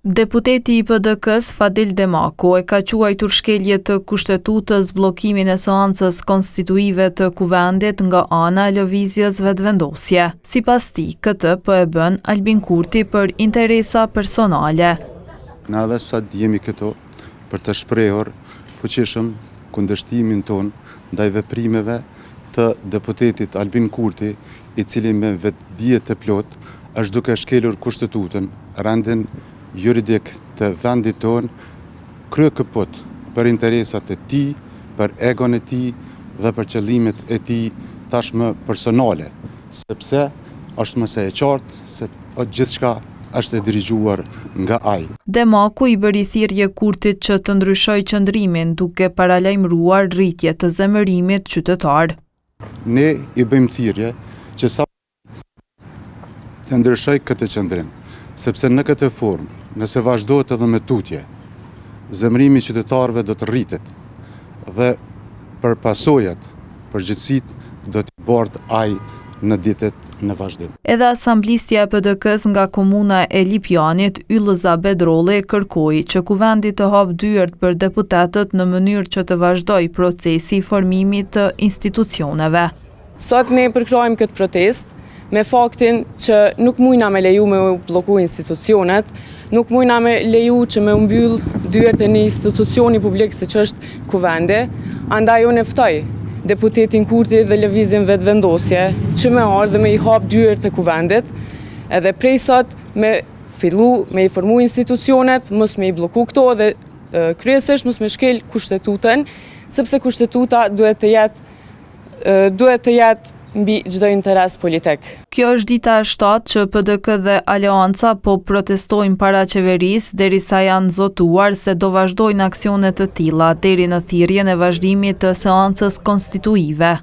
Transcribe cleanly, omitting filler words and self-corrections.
Deputeti i PDK-s Fadil Demakku e ka quajtur shkelje të kushtetutës bllokimin e seancës konstituive të kuvendit nga ana e lëvizjes vetëvendosje. Sipas tij, këtë po e bën Albin Kurti për interesa personale. Na edhe sot jemi këtu për të shprehur fuqishëm kundërshtimin ton ndaj veprimeve të deputetit Albin Kurti, i cili me vetdije të plot është duke shkelur kushtetutën, rendin juridik të vendit ton, krye këput për interesat e tij, për egon e tij dhe për qëllimet e tij tashmë personale, sepse është mëse e qartë se gjithçka është e dirigjuar nga ai. Demakku i bëri thirrje Kurtit që të ndryshojë qëndrimin, duke paralajmëruar rritje të zemërimit qytetar. Ne i bëjmë thirrje që sa të ndryshoj këtë qëndrim, sepse në këtë formë, nëse vazhdohet edhe me tutje, zemërimi i qytetarëve do të rritet dhe për pasojat, përgjegjësitë do të bart ai në ditët në vazhdim. Edhe asamblistja e PDK-s nga komuna e Lipjanit, Yllëza Bedrolli, kërkoi që kuvendi të hapë dyert për deputetët në mënyrë që të vazhdojë procesi i formimit të institucioneve. Sot ne përkrojmë këtë protestë me faktin që nuk mujna me leju me bloku institucionet, nuk mujna me leju që me mbyll dyert e një institucioni publik se që është kuvendi, andaj unë ftoj deputetin Kurti dhe lëvizjen vetëvendosje që me ardhë dhe me i hap dyert e kuvendit, edhe prej sot me fillu me i formu institucionet, mos me i bloku këto dhe kryesisht mos me shkel kushtetutën, sepse kushtetuta duhet të jetë mbi çdo interes politik. Kjo është dita e 7 që PDK dhe Aleanca po protestojnë para qeverisë derisa janë zotuar se do vazhdojnë aksione të tilla deri në thirrjen e vazhdimit të seancës konstituive.